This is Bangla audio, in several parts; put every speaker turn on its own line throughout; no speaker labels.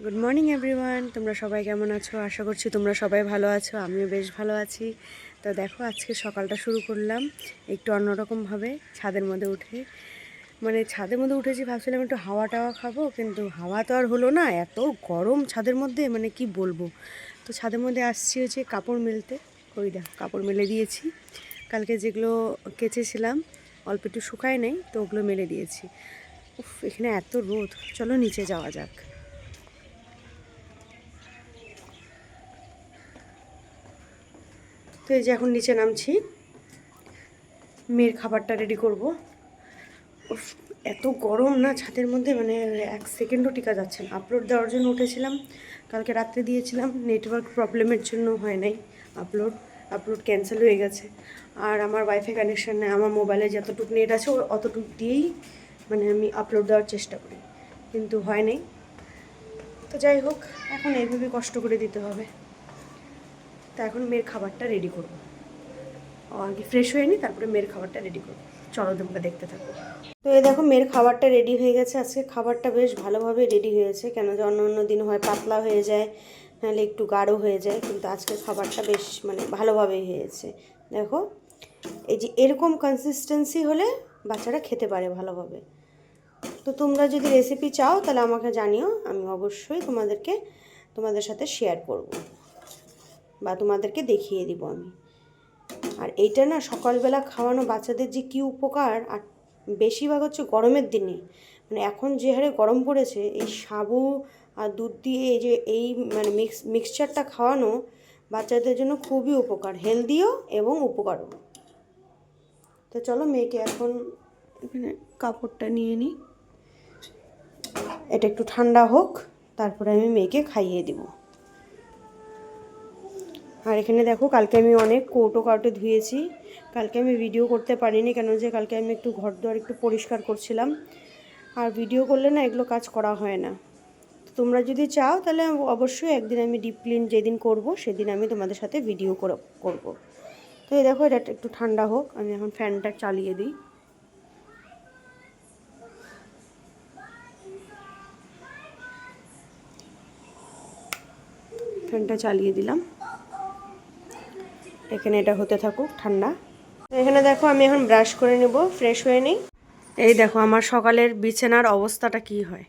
গুড মর্নিং এভরিওয়ান, তোমরা সবাই কেমন আছো? আশা করছি তোমরা সবাই ভালো আছো। আমিও বেশ ভালো আছি। তো দেখো, আজকে সকালটা শুরু করলাম একটু অন্যরকমভাবে ছাদের মধ্যে উঠে। ছাদের মধ্যে উঠেছি, ভাবছিলাম একটু হাওয়া টাওয়া খাবো, কিন্তু হাওয়া তো আর হলো না, এত গরম ছাদের মধ্যে, কি বলবো। তো ছাদের মধ্যে আসছি হচ্ছে কাপড় মেলতে। ওই দেখো, কাপড় মেলে দিয়েছি। কালকে যেগুলো কেচেছিলাম অল্প একটু শুকায় নেই, তো ওগুলো মেলে দিয়েছি। উফ, এখানে এত রোদ, চলো নিচে যাওয়া যাক। তো এই যে এখন নিচে নামছি, মেয়ের খাবারটা রেডি করব। উফ, এত গরম না ছাদের মধ্যে, এক সেকেন্ডও টিকা যাচ্ছে না। আপলোড দেওয়ার জন্য উঠেছিলাম, কালকে রাত্রে দিয়েছিলাম, নেটওয়ার্ক প্রবলেমের জন্য হয় নাই আপলোড। আপলোড ক্যান্সেল হয়ে গেছে। আর আমার ওয়াইফাই কানেকশান নেই, আমার মোবাইলে যতটুকু নেট আছে অতটুকু দিয়েই আমি আপলোড দেওয়ার চেষ্টা করি, কিন্তু হয় নাই। তো যাই হোক, এখন এইভাবে কষ্ট করে দিতে হবে। তা এখন মেয়ের খাবারটা রেডি করবো। আগে ফ্রেশ হয়ে নিই, তারপরে মেয়ের খাবারটা রেডি করবো। চলো তোমরা দেখতে থাকো। তো এই দেখো, মেয়ের খাবারটা রেডি হয়ে গেছে। আজকে খাবারটা বেশ ভালোভাবে রেডি হয়েছে, কেন যে অন্য অন্য দিন হয় পাতলা হয়ে যায়, নাহলে একটু গাঢ় হয়ে যায়, কিন্তু আজকে খাবারটা বেশ ভালোভাবেই হয়েছে। দেখো, এই যে এরকম কনসিস্টেন্সি হলে বাচ্চারা খেতে পারে ভালোভাবে। তো তোমরা যদি রেসিপি চাও তাহলে আমাকে জানিও, আমি অবশ্যই তোমাদের সাথে শেয়ার করব, বা তোমাদেরকে দেখিয়ে দিব আমি। আর এইটা না, সকালবেলা খাওয়ানো বাচ্চাদের যে কী উপকার, আর বেশিরভাগ হচ্ছে গরমের দিনে। এখন যে হারে গরম পড়েছে, এই সাবু আর দুধ দিয়ে এই মিক্সচারটা খাওয়ানো বাচ্চাদের জন্য খুবই উপকার, হেলদিও এবং উপকারও। তো চলো, মেয়েকে এখন কাপড়টা নিয়ে নিই, এটা একটু ঠান্ডা হোক, তারপরে আমি মেয়েকে খাইয়ে দিব। আর এখানে দেখো, কালকে আমি অনেক কৌটো ধুয়েছি। কালকে আমি ভিডিও করতে পারিনি, কেন যে কালকে আমি একটু ঘর দুয়ার একটু পরিষ্কার করছিলাম। আর ভিডিও করলে না, এগুলো কাজ করা হয় না। তোমরা যদি চাও তাহলে অবশ্যই একদিন আমি ডিপ ক্লিন যেদিন করব সেদিন আমি তোমাদের সাথে ভিডিও করব। তো এই দেখো, এটা একটু ঠান্ডা হোক, আমি এখন ফ্যানটা চালিয়ে দিই। ফ্যানটা চালিয়ে দিলাম, এখানে এটা হতে থাকুক ঠান্ডা। এখানে দেখো, আমি এখন ব্রাশ করে নেব, ফ্রেশ হয়ে নিই। এই দেখো আমার সকালের বিছানার অবস্থাটা কি হয়।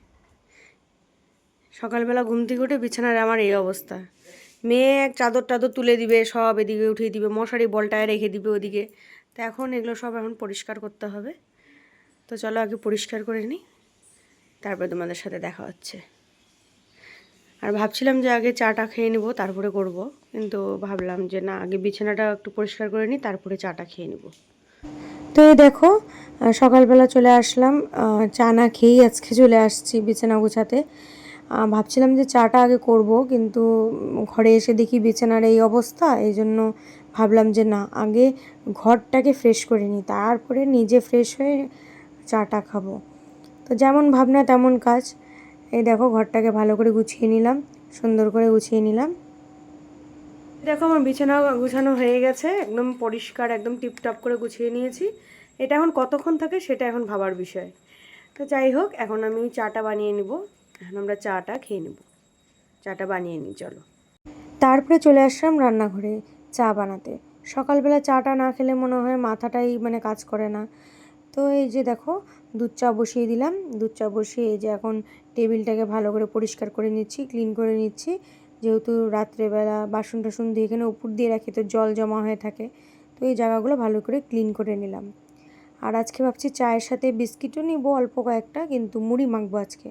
সকালবেলা ঘুম থেকে উঠে বিছানার আমার এই অবস্থা। মেয়ে এক চাদর টাদর তুলে দিবে, সব এদিকে উঠিয়ে দিবে, মশারি বলটায় রেখে দিবে ওদিকে। তো এখন এগুলো সব এখন পরিষ্কার করতে হবে। তো চলো আগে পরিষ্কার করে নিই, তারপরে তোমাদের সাথে দেখা হচ্ছে। আর ভাবছিলাম যে আগে চাটা খেয়ে নেবো, তারপরে করব, কিন্তু ভাবলাম যে না, আগে বিছানাটা একটু পরিষ্কার করে নিই, তারপরে চাটা খেয়ে নেব। তো এই দেখো, সকালবেলা চলে আসলাম, চা না খেয়েই আজকে চলে আসছি বিছানা গুছাতে। ভাবছিলাম যে চাটা আগে করব, কিন্তু ঘরে এসে দেখি বিছানার এই অবস্থা, এই জন্য ভাবলাম যে না, আগে ঘরটাকে ফ্রেশ করে নিই, তারপরে নিজে ফ্রেশ হয়ে চাটা খাবো। তো যেমন ভাবনা তেমন কাজ। এই দেখো, ঘরটাকে ভালো করে গুছিয়ে নিলাম, সুন্দর করে গুছিয়ে নিলাম। দেখো, আমার বিছানা গুছানো হয়ে গেছে, একদম পরিষ্কার, একদম টিপটপ করে গুছিয়ে নিয়েছি। এটা এখন কতক্ষণ থাকে সেটা এখন ভাবার বিষয়। তো যাই হোক, এখন আমি চাটা বানিয়ে নিব। এখন আমরা চাটা খেয়ে নেব। চাটা বানিয়ে নিই চলো। তারপরে চলে আসলাম রান্নাঘরে চা বানাতে। সকালবেলা চাটা না খেলে মনে হয় মাথাটাই কাজ করে না। তো এই যে দেখো, দুধ চা বসিয়ে দিলাম। দুধ চা বসিয়ে এই যে এখন টেবিলটাকে ভালো করে পরিষ্কার করে নিচ্ছি, ক্লিন করে নিচ্ছি। যেহেতু রাত্রেবেলা বাসন টাসন দিয়ে এখানে উপর দিয়ে রাখি, তো জল জমা হয়ে থাকে। তো এই জায়গাগুলো ভালো করে ক্লিন করে নিলাম। আর আজকে ভাবছি চায়ের সাথে বিস্কিটও নিব অল্প কয়েকটা, কিন্তু মুড়ি মাখবো আজকে।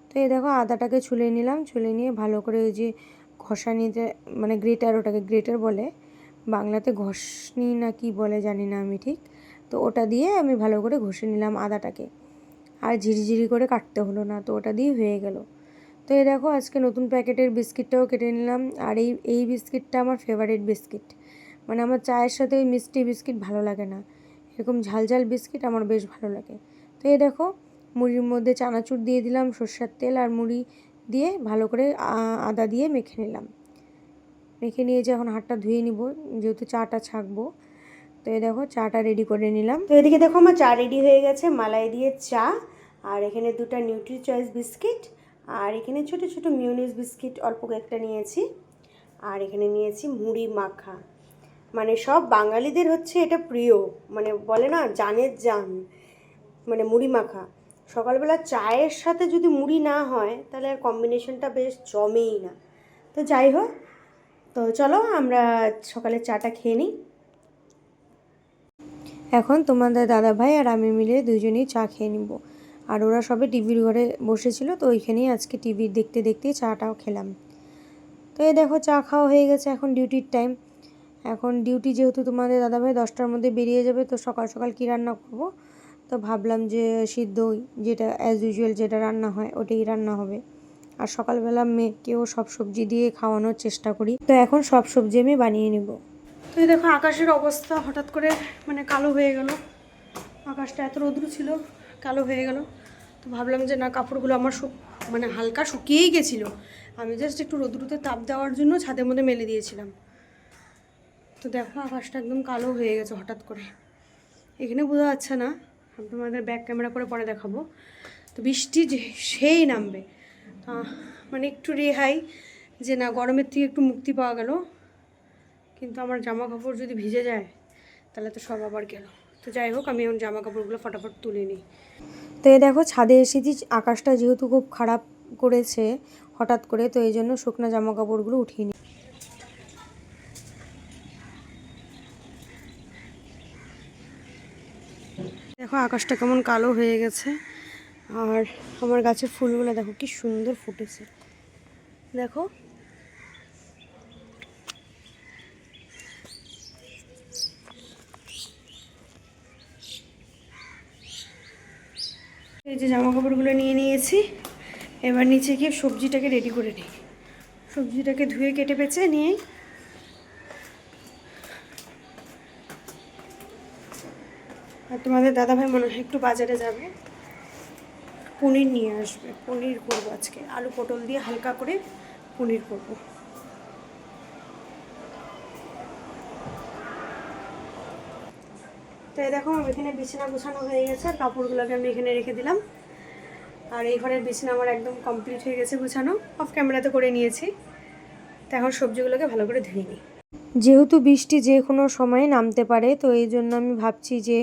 তো এই দেখো, আদাটাকে ছুলে নিলাম, ছুলে নিয়ে ভালো করে ওই যে ঘষা নিতে, গ্রেটার, ওটাকে গ্রেটার বলে বাংলাতে, ঘষনি না কি বলে জানি না আমি ঠিক। তো ওটা দিয়ে আমি ভালো করে ঘষে নিলাম আদাটাকে, আর ঝিরিঝিরি করে কাটতে হলো না, তো ওটা দিয়ে হয়ে গেল। তো এই দেখো, আজকে নতুন প্যাকেটের বিস্কিটটাও কেটে নিলাম। আর এই বিস্কিটটা আমার ফেভারিট বিস্কিট। আমার চায়ের সাথে ওই মিষ্টি বিস্কিট ভালো লাগে না, এরকম ঝালঝাল বিস্কিট আমার বেশ ভালো লাগে। তো এই দেখো, মুড়ির মধ্যে চানাচুর দিয়ে দিলাম, সর্ষের তেল আর মুড়ি দিয়ে ভালো করে আদা দিয়ে মেখে নিলাম। মেখে নিয়ে যে এখন হাতটা ধুয়ে নিব, যেহেতু চাটা ছাঁকবো। তো এই দেখো, চাটা রেডি করে নিলাম। তো এদিকে দেখো, আমার চা রেডি হয়ে গেছে, মালাই দিয়ে চা, আর এখানে দুটো নিউট্রি চয়েস বিস্কিট, আর এখানে ছোট ছোট মিউনিস বিস্কিট অল্প কয়েকটা নিয়েছি। আর এখানে নিয়েছি মুড়ি মাখা, মানে সব বাঙালিদের হচ্ছে এটা প্রিয়, মানে বলে না জানের জান, মানে মুড়ি মাখা। সকালবেলা চায়ের সাথে যদি মুড়ি না হয় তাহলে আর কম্বিনেশনটা বেশ জমেই না। তো যাই হোক, তো চলো আমরা সকালে চাটা খেয়ে নিই। এখন তোমাদের দাদাভাই আর আমি মিলে দুজনেই চা খেয়ে নিব। আর ওরা সবে টিভির ঘরে বসেছিল, তো ওইখানেই আজকে টিভি দেখতে দেখতেই চাটাও খেলাম। তো এই দেখো চা খাওয়া হয়ে গেছে, এখন ডিউটির টাইম। এখন ডিউটি যেহেতু তোমাদের দাদাভাই 10টার মধ্যে বেরিয়ে যাবে, তো সকাল সকাল কী রান্না করব, তো ভাবলাম যে সিদ্ধ যেটা অ্যাজ ইউজুয়াল যেটা রান্না হয় ওটাই রান্না হবে। আর সকালবেলা মেয়েকেও সব সবজি দিয়ে খাওয়ানোর চেষ্টা করি, তো এখন সব সবজি আমি বানিয়ে নেব। তো এই দেখো আকাশের অবস্থা হঠাৎ করে মানে কালো হয়ে গেল, আকাশটা এত রৌদ্র ছিল কালো হয়ে গেল। তো ভাবলাম যে না, কাপড়গুলো আমার মানে হালকা শুকিয়েই গেছিলো, আমি জাস্ট একটু রৌদ্রতে তাপ দেওয়ার জন্য ছাদের মধ্যে মেলে দিয়েছিলাম। তো দেখো আকাশটা একদম কালো হয়ে গেছে হঠাৎ করে, এখানে বোঝা যাচ্ছে না, আমি তোমাদের ব্যাক ক্যামেরা করে পরে দেখাবো। তো বৃষ্টি যে সেই নামবে, মানে একটু রেহাই যে না, গরমের থেকে একটু মুক্তি পাওয়া গেল। কিন্তু আমার জামা কাপড় যদি ভিজে যায় তাহলে তো সব আবার গেল। তো যাই হোক, আমি এখন জামা কাপড়গুলো ফটাফট তুলে নিই। তো এই দেখো ছাদে এসেছি, আকাশটা যেহেতু খুব খারাপ করেছে হঠাৎ করে, তো এই জন্য শুকনো জামা কাপড়গুলো উঠিয়ে নিই। দেখো আকাশটা কেমন কালো হয়ে গেছে, আর আমার গাছের ফুলগুলো দেখো কি সুন্দর ফুটেছে, দেখো। এই যে জামা কাপড়গুলো নিয়ে নিয়েছি, এবার নিচে গিয়ে সবজিটাকে রেডি করে নিই। সবজিটাকে ধুয়ে কেটে বেছে নিয়ে আর তোমাদের দাদাভাই মনে হয় একটু বাজারে যাবে, পনির নিয়ে আসবে, পনির করবো আজকে, আলু পটল দিয়ে হালকা করে পনির করব। তো এই দেখো আমার এখানে বিছানা গোছানো হয়ে গেছে, আর কাপড়গুলোকে আমি এখানে রেখে দিলাম। আর এই ঘরের বিছানা আমার একদম কমপ্লিট হয়ে গেছে গোছানো, অফ ক্যামেরাতে করে নিয়েছি। তো এখন সবজিগুলোকে ভালো করে ধুয়ে নিই। যেহেতু বৃষ্টি যে কোনো সময় নামতে পারে, তো এই জন্য আমি ভাবছি যে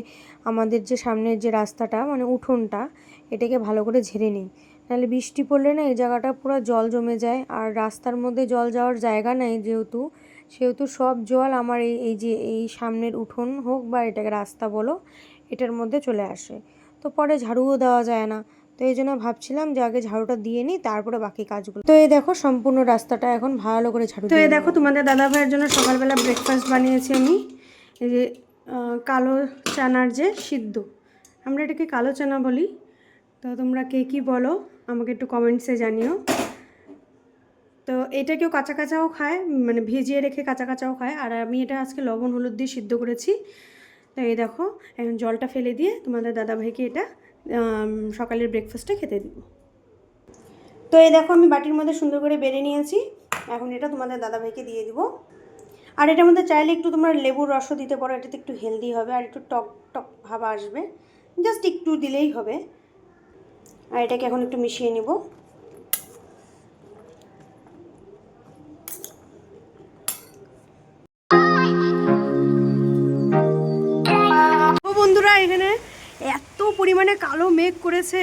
আমাদের যে সামনের যে রাস্তাটা মানে উঠোনটা, এটাকে ভালো করে ঝেড়ে নিই। নাহলে বৃষ্টি পড়লে না এই জায়গাটা পুরো জল জমে যায়, আর রাস্তার মধ্যে জল যাওয়ার জায়গা নেই সেহেতু সব জল আমার এই যে এই সামনের উঠোন হোক বা এটাকে রাস্তা বলো, এটার মধ্যে চলে আসে। তো পরে ঝাড়ুও দেওয়া যায় না, তো এই জন্য ভাবছিলাম যে আগে ঝাড়ুটা দিয়ে নিই, তারপরে বাকি কাজগুলো। তো এই দেখো সম্পূর্ণ রাস্তাটা এখন ভালো করে ঝাড়ু। তো এই দেখো তোমাদের দাদা ভাইয়ের জন্য সকালবেলা ব্রেকফাস্ট বানিয়েছি আমি, এই যে কালো চানার যে সিদ্ধ, আমরা এটাকে কালো চানা বলি, তো তোমরা কে কী বলো আমাকে একটু কমেন্টসে জানিও। তো এটা কেউ কাঁচা কাঁচাও খায়, মানে ভিজিয়ে রেখে কাঁচা কাঁচাও খায়, আর আমি এটা আজকে লবণ হলুদ দিয়ে সিদ্ধ করেছি। তো এই দেখো এখন জলটা ফেলে দিয়ে তোমাদের দাদাভাইকে এটা সকালের ব্রেকফাস্টে খেতে দিব। তো এই দেখো আমি বাটির মধ্যে সুন্দর করে বেড়ে নিয়েছি, এখন এটা তোমাদের দাদাভাইকে দিয়ে দিব। আর এটার মধ্যে চাইলে একটু তোমরা লেবুর রসও দিতে পারো, এটাতে একটু হেলদি হবে আর একটু টক টক ভাব আসবে, জাস্ট একটু দিলেই হবে। আর এটাকে এখন একটু মিশিয়ে নিব। বন্ধুরা এখানে এত পরিমাণে কালো মেঘ করেছে,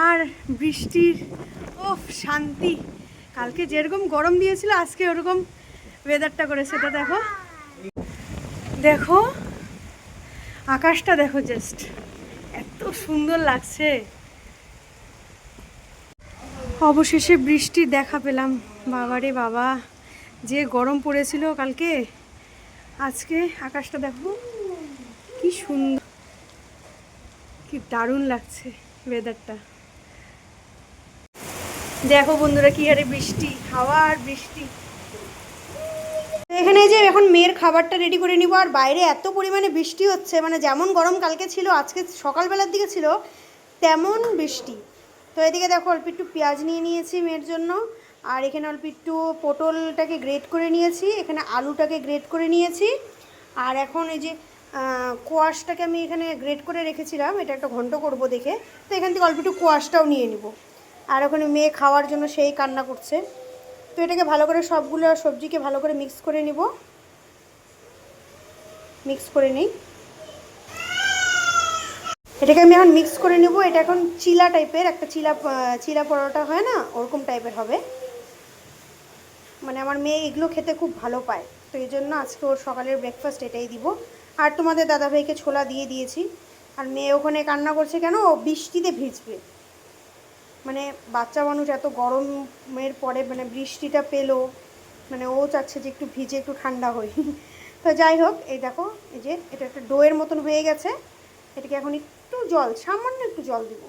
আর বৃষ্টির শান্তি, কালকে যেরকম গরম দিয়েছিল আজকে ওরকম ওয়েদারটা করেছে। এটা দেখো দেখো আকাশটা দেখো, জাস্ট এত সুন্দর লাগছে। অবশেষে বৃষ্টির দেখা পেলাম, বাবারে বাবা যে গরম পড়েছিল কালকে, আজকে আকাশটা দেখো কি সুন্দর, কি দারুণ লাগছে ওয়েদারটা। দেখো বন্ধুরা কি হারে বৃষ্টি, হাওয়া আর বৃষ্টি। এখানে যে এখন মেয়ের খাবারটা রেডি করে নিব, আর বাইরে এত পরিমাণে বৃষ্টি হচ্ছে, মানে যেমন গরম কালকে ছিল আজকে সকালবেলার দিকে ছিল তেমন বৃষ্টি। তো এদিকে দেখো অল্প একটু পেঁয়াজ নিয়ে নিয়েছি মেয়ের জন্য, আর এখানে অল্প একটু পটলটাকে গ্রেট করে নিয়েছি, এখানে আলুটাকে গ্রেট করে নিয়েছি, আর এখন এই যে কোয়াশটাকে আমি এখানে গ্রেট করে রেখেছিলাম, এটা একটা ঘন্ট করব দেখে, তো এখান থেকে অল্প একটু কোয়াশটাও নিয়ে নিব। আর ওখানে মেয়ে খাওয়ার জন্য সেই কান্না করছে। তো এটাকে ভালো করে সবগুলো সবজিকে ভালো করে মিক্স করে নিব, মিক্স করে নিই। এটাকে আমি এখন মিক্স করে নেব। এটা এখন চিলা টাইপের, একটা চিলা পরোটা হয় না, ওরকম টাইপের হবে। মানে আমার মেয়ে এগুলো খেতে খুব ভালো পায়, তো এই জন্য আজকে ওর সকালের ব্রেকফাস্ট এটাই দিব। আর তোমাদের দাদাভাইকে ছোলা দিয়ে দিয়েছি। আর মেয়ে ওখানে কান্না করছে কেন, ও বৃষ্টিতে ভিজবে। মানে বাচ্চা মানুষ এত গরমের পরে মানে বৃষ্টিটা পেলো, মানে ও চাচ্ছে যে একটু ভিজে একটু ঠান্ডা হই। তো যাই হোক, এই দেখো এই যে এটা একটা ডোয়ের মতন হয়ে গেছে। এটাকে এখন একটু জল, সামান্য একটু জল দিব।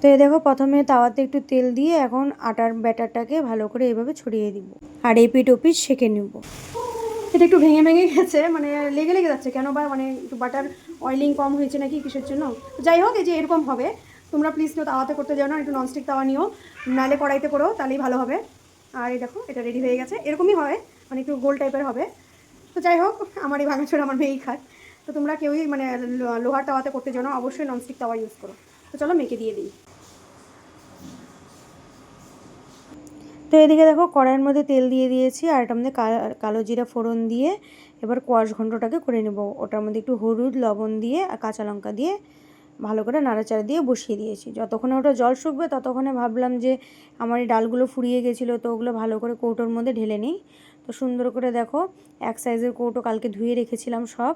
তো এই দেখো প্রথমে তাওয়াতে একটু তেল দিয়ে এখন আটার ব্যাটারটাকে ভালো করে এইভাবে ছড়িয়ে দিব, আর এপিট ওপিট সেঁকে নেব। এটা একটু ভেঙে ভেঙে গেছে, মানে লেগে লেগে যাচ্ছে কেন বা, মানে একটু বাটার অয়েলিং কম হয়েছে নাকি কিসের জন্য। যাই হোক, এই যে এরকম হবে। তোমরা প্লিজ কেউ তাওয়াতে করতে যাও না, একটু ননস্টিক তাওয়া নিও, নাহলে কড়াইতে করো, তাহলেই ভালো হবে। আর এই দেখো এটা রেডি হয়ে গেছে, এরকমই হয়, মানে একটু গোল টাইপের হবে। তো যাই হোক, আমার এই ভাঙাচোরা আমার মেয়েই খায়। তো তোমরা কেউই মানে লোহার তাওয়াতে করতে যাও না, অবশ্যই ননস্টিক তাওয়া ইউজ করো। তো চলো মেখে দিয়ে দিই। তো এদিকে দেখো কড়াইয়ের মধ্যে তেল দিয়ে দিয়েছি, আর এটার মধ্যে কালো জিরা ফোড়ন দিয়ে এবার কোয়াশ ঘন্টটাকে করে নেব। ওটার মধ্যে একটু হলুদ লবণ দিয়ে আর কাঁচা লঙ্কা দিয়ে ভালো করে নাড়াচাড়া দিয়ে বসিয়ে দিয়েছি। যতক্ষণে ওটা জল শুকবে ততক্ষণে ভাবলাম যে আমার এই ডালগুলো ফুরিয়ে গেছিলো, তো ওগুলো ভালো করে কৌটোর মধ্যে ঢেলে নিই। তো সুন্দর করে দেখো এক সাইজের কৌটো কালকে ধুয়ে রেখেছিলাম সব,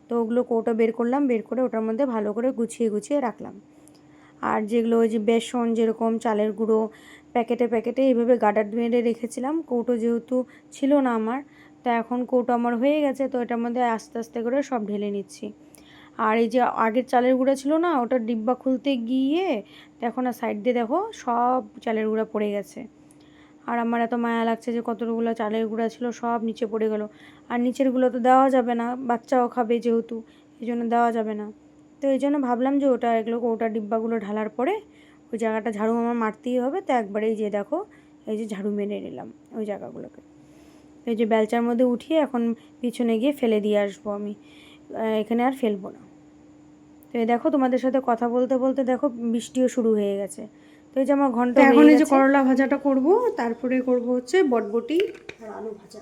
তো ওগুলো কৌটো বের করলাম, বের করে ওটার মধ্যে ভালো করে গুছিয়ে গুছিয়ে রাখলাম। আর যেগুলো ওই যে বেসন, যেরকম চালের গুঁড়ো প্যাকেটে প্যাকেটে এইভাবে গার্ডার মেরে রেখেছিলাম, কৌটো যেহেতু ছিল না আমার, তা এখন কৌটো আমার হয়ে গেছে, তো এটার মধ্যে আস্তে আস্তে করে সব ঢেলে নিচ্ছি। আর এই যে আগের চালের গুঁড়া ছিল না, ওটার ডিব্বা খুলতে গিয়ে দেখো না সাইড দিয়ে দেখো সব চালের গুঁড়া পড়ে গেছে। আর আমার এত মায়া লাগছে যে কতগুলো চালের গুঁড়া ছিল সব নিচে পড়ে গেল। আর নিচেরগুলো তো দেওয়া যাবে না, বাচ্চাও খাবে যেহেতু, এই জন্য দেওয়া যাবে না। তো এই জন্য ভাবলাম যে ওটার ডিব্বাগুলো ঢালার পরে ওই জায়গাটা ঝাড়ু আমার মারতেই হবে। তো একবারে এই যে দেখো এই যে ঝাড়ু মেরে নিলাম ওই জায়গাগুলোকে। এই যে বেলচার মধ্যে উঠিয়ে এখন পিছনে গিয়ে ফেলে দিয়ে আসবো আমি, এখানে আর ফেলবো না। তো এই দেখো তোমাদের সাথে কথা বলতে বলতে দেখো বৃষ্টিও শুরু হয়ে গেছে। তো এই যে আমার ঘন্টা এখন এই যে করলা ভাজাটা করব, তারপরে করব হচ্ছে বটবটি আর আলু ভাজা।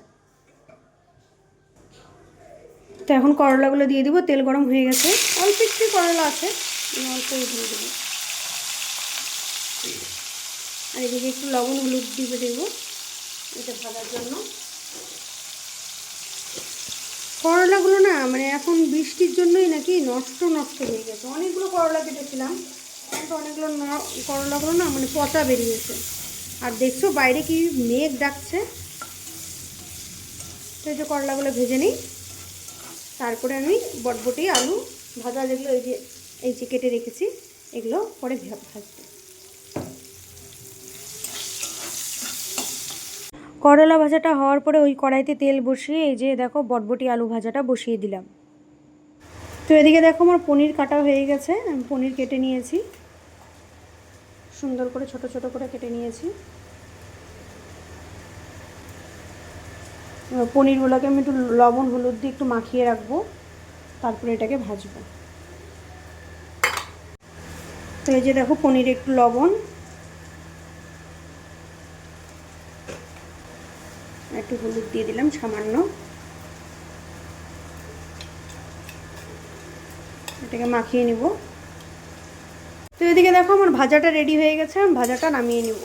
তো এখন করলাগুলো দিয়ে দিব, তেল গরম হয়ে গেছে, অল্প একটু করলা আছে, অল্প দিয়ে দেবো। আর এদিকে একটু লবণ হলুদ দিয়ে দেবো এটা ভাজার জন্য। করলাগুলো না মানে এখন বৃষ্টির জন্যই নাকি নষ্ট হয়ে গেছে। অনেকগুলো করলা কেটেছিলাম, কিন্তু অনেকগুলো করলাগুলো না মানে পচা বেরিয়েছে। আর দেখছো বাইরে কি মেঘ ডাকছে। তো এই যে করলাগুলো ভেজে নিই, তারপরে আমি বটবটি আলু ভাজা যেগুলো এই যে কেটে রেখেছি এগুলো পরে ভাজবো। করলা ভাজাটা হওয়ার পরে ওই কড়াইতে তেল বসিয়ে এই যে দেখো বটবটি আলু ভাজাটা বসিয়ে দিলাম। তো এদিকে দেখো আমার পনির কাটা হয়ে গেছে, আমি পনির কেটে নিয়েছি, সুন্দর করে ছোট ছোট করে কেটে নিয়েছি। পনিরগুলোকে আমি একটু লবণ হলুদ দিয়ে একটু মাখিয়ে রাখবো, তারপরে এটাকে ভাজবো। তো এই যে দেখো পনিরে একটু লবণ, একটু হলুদ দিয়ে দিলাম সামান্য, এটাকে মাখিয়ে নিব। তো এদিকে দেখো আমার ভাজাটা রেডি হয়ে গেছে, আমি ভাজাটা নামিয়ে নিব।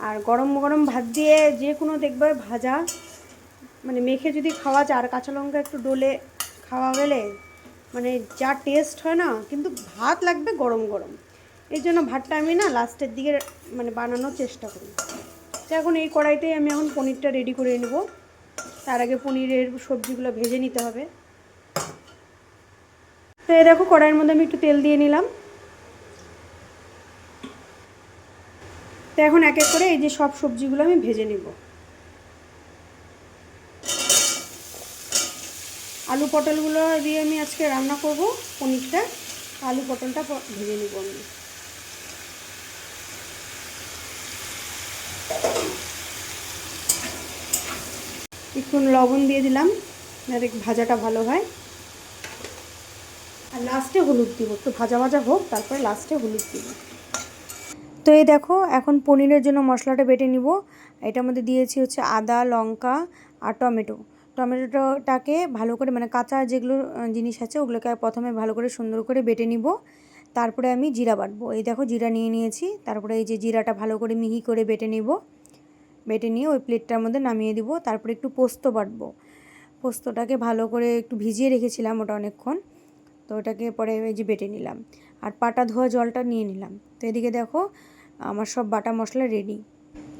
আর গরম গরম ভাত দিয়ে যে কোনো দেখবে ভাজা মানে মেখে যদি খাওয়া যায়, আর কাঁচা লঙ্কা একটু ডলে খাওয়া গেলে মানে যা টেস্ট হয় না, কিন্তু ভাত লাগবে গরম গরম। এই জন্য ভাতটা আমি না লাস্টের দিকে মানে বানানোর চেষ্টা করি। তো এখন এই কড়াইতেই আমি এখন পনিরটা রেডি করে নেব। তার আগে পনিরের সবজিগুলো ভেজে নিতে হবে। তো এই দেখো কড়াইয়ের মধ্যে আমি একটু তেল দিয়ে নিলাম। তো এখন এক এক করে এই যে সব সবজিগুলো আমি ভেজে নেব। আলু পটলগুলো দিয়ে আমি আজকে রান্না করব পনিরটা, আলু পটলটা ভেজে নেব আমি। একটু লবণ দিয়ে দিলাম যাতে ভাজাটা ভালো হয়। আর লাস্টে হলুদ দিব, একটু ভাজা ভাজা হোক, তারপরে লাস্টে হলুদ দিব। তো এই দেখো এখন পনিরের জন্য মশলাটা বেটে নিব। এটার মধ্যে দিয়েছি হচ্ছে আদা, লঙ্কা আর টমেটোটাকে ভালো করে, মানে কাঁচা যেগুলো জিনিস আছে ওগুলোকে প্রথমে ভালো করে সুন্দর করে বেটে নিব। তারপরে আমি জিরা বাটবো। এই দেখো জিরা নিয়ে নিয়েছি। তারপরে এই যে জিরাটা ভালো করে মিহি করে বেটে নিব। বেটে নিয়ে ওই প্লেটটার মধ্যে নামিয়ে দিব। তারপরে একটু পোস্ত বাটবো। পোস্তটাকে ভালো করে একটু ভিজিয়ে রেখেছিলাম ওটা অনেকক্ষণ, তো ওটাকে পরে এই যে বেটে নিলাম। আর পাটা ধোয়া জলটা নিয়ে নিলাম। তো এদিকে দেখো আমার সব বাটা মশলা রেডি।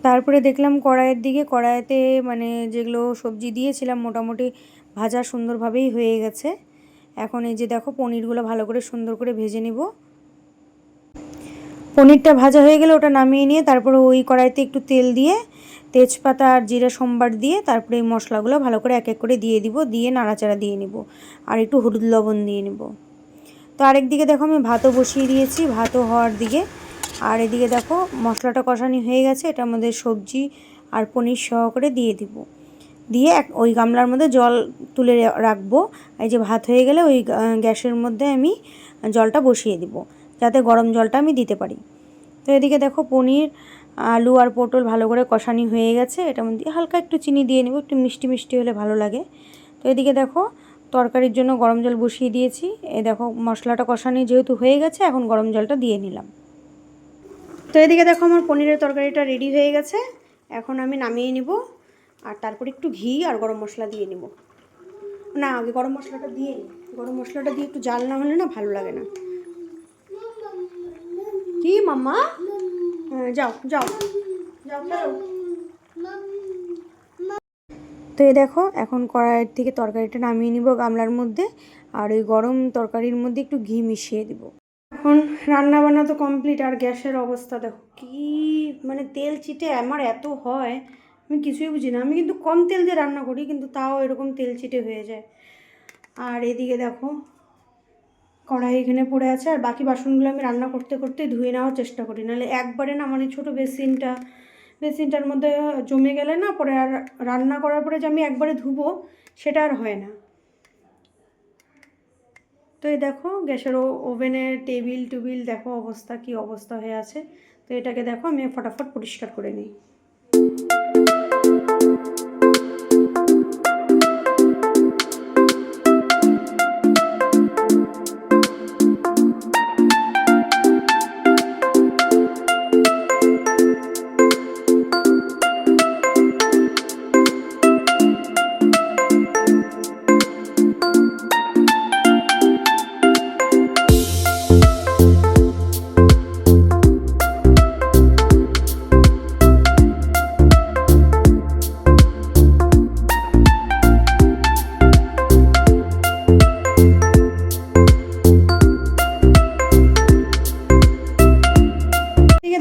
তারপরে দেখলাম কড়াইয়ের দিকে, কড়াইতে মানে যেগুলো সবজি দিয়েছিলাম মোটামুটি ভাজা সুন্দরভাবেই হয়ে গেছে। এখন এই যে দেখো পনিরগুলো ভালো করে সুন্দর করে ভেজে নিব। পনিরটা ভাজা হয়ে গেলে ওটা নামিয়ে নিয়ে তারপরে ওই কড়াইতে একটু তেল দিয়ে তেজপাতা আর জিরা সম্বার দিয়ে তারপরে এই মশলাগুলো ভালো করে এক এক করে দিয়ে দিব, দিয়ে নাড়াচাড়া দিয়ে নিব আর একটু হলুদ লবণ দিয়ে নিব। তো আরেকদিকে দেখো আমি ভাতও বসিয়ে দিয়েছি, ভাতও হওয়ার দিকে। আর এদিকে দেখো মশলাটা কষানি হয়ে গেছে, এটার মধ্যে সবজি আর পনির সহকারে দিয়ে দিব। দিয়ে ওই গামলার মধ্যে জল তুলে রাখবো। এই যে ভাত হয়ে গেলে ওই গ্যাসের মধ্যে আমি জলটা বসিয়ে দিব, যাতে গরম জলটা আমি দিতে পারি। তো এদিকে দেখো পনির, আলু আর পটল ভালো করে কষানি হয়ে গেছে। এটার মধ্যে হালকা একটু চিনি দিয়ে নেব, একটু মিষ্টি মিষ্টি হলে ভালো লাগে। তো এদিকে দেখো তরকারির জন্য গরম জল বসিয়ে দিয়েছি। এই দেখো মশলাটা কষানি যেহেতু হয়ে গেছে, এখন গরম জলটা দিয়ে নিলাম। তো এদিকে দেখো আমার পনিরের তরকারিটা রেডি হয়ে গেছে। এখন আমি নামিয়ে নিব আর তারপর একটু ঘি আর গরম মশলা দিয়ে নিব। না, আগে গরম মশলাটা দিয়ে একটু জাল না হলে না ভালো লাগে না। কি মাম্মা? হ্যাঁ যাও যাও যাও খেলো। তো এই দেখো এখন কড়াইয়ের থেকে তরকারিটা নামিয়ে নিব গামলার মধ্যে, আর ওই গরম তরকারির মধ্যে একটু ঘি মিশিয়ে দিব। এখন রান্না বান্না তো কমপ্লিট। আর গ্যাসের অবস্থা দেখো কি, মানে তেল চিটে আমার এত হয়, আমি কিছুই বুঝি না। আমি কিন্তু কম তেল দিয়ে রান্না করি, কিন্তু তাও এরকম তেল চিটে হয়ে যায়। আর এদিকে দেখো কড়াই এখানে পড়ে আছে, আর বাকি বাসনগুলো আমি রান্না করতে করতে ধুয়ে নেওয়ার চেষ্টা করি, নাহলে একবারে না আমার এই ছোটো বেসিনটার মধ্যে জমে গেলে না পরে আর রান্না করার পরে যে আমি একবারে ধুবো সেটা আর হয় না। তো এই দেখো গ্যাসের ওভেনের টেবিল দেখো অবস্থা, কি অবস্থা হয়ে আছে। তো এটাকে দেখো আমি ফটাফট পরিষ্কার করে নিই।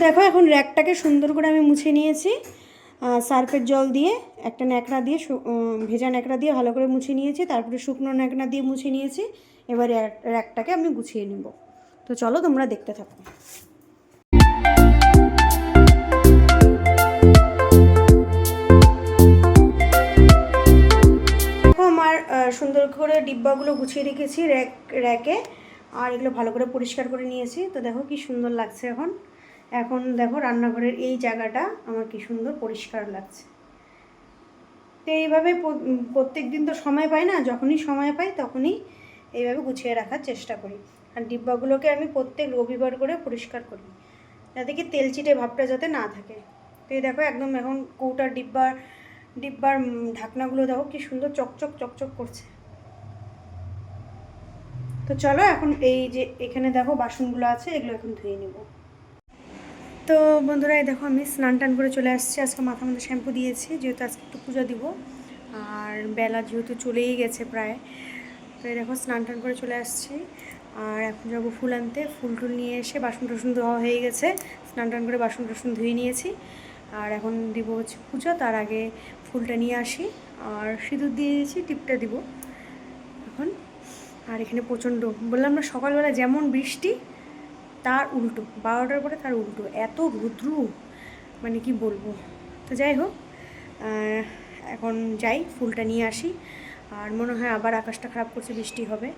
দেখো এখন র্যাকটাকে সুন্দর করে আমি মুছে নিয়েছি সার্ফের জল দিয়ে, একটা ন্যাকড়া দিয়ে, ভেজা ন্যাকড়া দিয়ে ভালো করে মুছে নিয়েছি। তারপরে শুকনো ন্যাকড়া দিয়ে মুছে নিয়েছি। এবারে র্যাকটাকে আমি গুছিয়ে নিব। তো চলো তোমরা দেখতে থাকো। দেখো আমার সুন্দর করে ডিব্বাগুলো গুছিয়ে রেখেছি র্যাকে, আর এগুলো ভালো করে পরিষ্কার করে নিয়েছি। তো দেখো কি সুন্দর লাগছে এখন দেখো রান্নাঘরের এই জায়গাটা আমার কি সুন্দর পরিষ্কার লাগছে। তো এইভাবে প্রত্যেক দিন তো সময় পাই না, যখনই সময় পাই তখনই এইভাবে গুছিয়ে রাখার চেষ্টা করি। আর ডিব্বাগুলোকে আমি প্রত্যেক রবিবার করে পরিষ্কার করি, যাতে কি তেল চিটে ভাবটা যাতে না থাকে। তো এই দেখো একদম এখন কৌটার ডিব্বার ঢাকনাগুলো দেখো কি সুন্দর চকচক করছে। তো চলো এখন এই যে এখানে দেখো বাসনগুলো আছে, এগুলো এখন ধুয়ে নেব। তো বন্ধুরা এই দেখো আমি স্নান টান করে চলে আসছি। আজকে মাথা মধ্যে শ্যাম্পু দিয়েছি, যেহেতু আজকে একটু পূজা দিব আর বেলা যেহেতু চলেই গেছে প্রায়। তো এই দেখো স্নান টান করে চলে আসছি। আর এখন যাবো ফুল আনতে। ফুল টুল নিয়ে এসে বাসন টাসন ধোয়া হয়ে গেছে, স্নান টান করে বাসন টাসন ধুয়ে নিয়েছি। আর এখন দিব হচ্ছে পূজা, তার আগে ফুলটা নিয়ে আসি আর সিঁদুর দিয়ে দিয়েছি, টিপটা দিব এখন। আর এখানে প্রচণ্ড, বললাম না সকালবেলা যেমন বৃষ্টি তার উল্টো, 12টার পরে তার উল্টো, এত রৌদ্র মানে কি বলবো। তো যাই হোক এখন যাই ফুলটা নিয়ে আসি। আর মনে হয় আবার আকাশটা খারাপ করছে, বৃষ্টি হবে।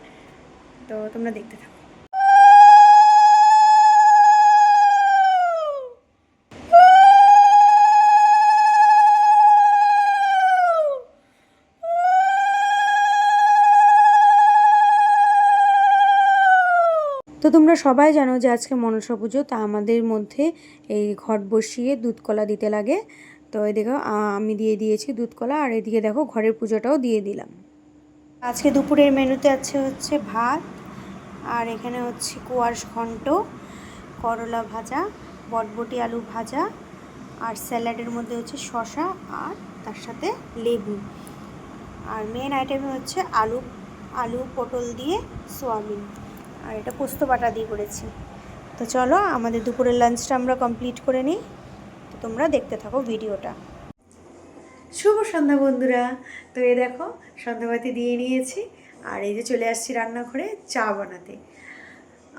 তো তোমরা দেখতে থাকো। তো তোমরা সবাই জানো যে আজকে মনসা পুজো, তা আমাদের মধ্যে এই ঘট বসিয়ে দুধ কলা দিতে লাগে। তো এই দেখো আমি দিয়ে দিয়েছি দুধ কলা, আর এদিকে দেখো ঘরের পুজোটাও দিয়ে দিলাম। আজকে দুপুরের মেনুতে হচ্ছে ভাত, আর এখানে হচ্ছে কোয়াশ ঘন্ট, করলা ভাজা, বটবটি আলু ভাজা, আর স্যালাডের মধ্যে হচ্ছে শসা আর তার সাথে লেবু। আর মেন আইটেমে হচ্ছে আলু পটল দিয়ে সোয়াবিন, আর এটা পোস্ত বাটা দিয়ে করেছি। তো চলো আমাদের দুপুরের লাঞ্চটা আমরা কমপ্লিট করে নিই। তো তোমরা দেখতে থাকো ভিডিওটা। শুভ সন্ধ্যা বন্ধুরা। তো এই দেখো সন্ধ্যাবাতি দিয়ে নিয়েছি, আর এই যে চলে আসছি রান্নাঘরে চা বানাতে।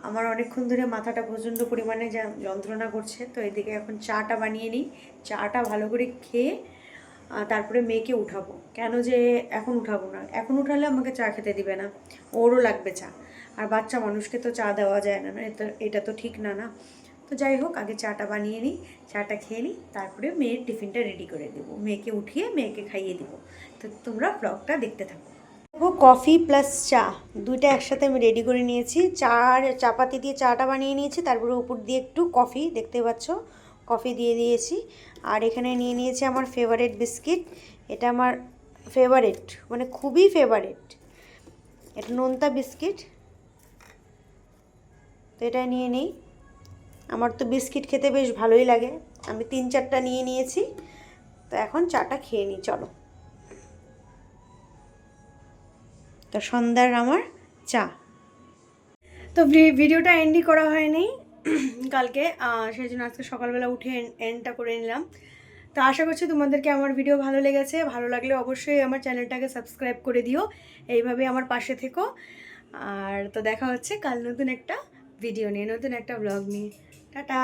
আমার অনেকক্ষণ ধরে মাথাটা প্রচণ্ড পরিমাণে যন্ত্রণা করছে, তো এদিকে এখন চাটা বানিয়ে নিই। চাটা ভালো করে খেয়ে তারপরে মেয়েকে উঠাবো। কেন যে এখন উঠাবো না, এখন উঠালে আমাকে চা খেতে দিবে না, ওরও লাগবে চা। আর বাচ্চা মানুষকে তো চা দেওয়া যায় না, এটা তো ঠিক না। তো যাই হোক, আগে চাটা বানিয়ে নিই, চাটা খেয়ে নিই, তারপরে মেয়ের টিফিনটা রেডি করে দেবো, মেয়েকে উঠিয়ে মেয়েকে খাইয়ে দেবো। তো তোমরা ব্লগটা দেখতে থাকো। কফি প্লাস চা দুইটা একসাথে আমি রেডি করে নিয়েছি। চাপাতি দিয়ে চাটা বানিয়ে নিয়েছি, তারপরে উপর দিয়ে একটু কফি, দেখতে পাচ্ছ কফি দিয়ে দিয়েছি। আর এখানে নিয়ে নিয়েছি আমার ফেভারিট বিস্কিট। এটা আমার ফেভারিট, মানে খুবই ফেভারিট, এটা নোনতা বিস্কিট। তো এটা নিয়ে নিই, আমার তো বিস্কিট খেতে বেশ ভালোই লাগে, আমি 3-4টা নিয়ে নিয়েছি। তো এখন চাটা খেয়ে নিই চলো। তো সন্ধ্যার আমার চা। তো ভিডিওটা এন্ডই করা হয়নি কালকে, সেই জন্য আজকে সকালবেলা উঠে এন্ডটা করে নিলাম। তো আশা করছি তোমাদেরকে আমার ভিডিও ভালো লেগেছে। ভালো লাগলে অবশ্যই আমার চ্যানেলটাকে সাবস্ক্রাইব করে দিও, এইভাবে আমার পাশে থেকো। আর তো দেখা হচ্ছে কাল নতুন একটা ভিডিও নিয়ে, নতুন একটা ব্লগ নিয়ে। টাটা।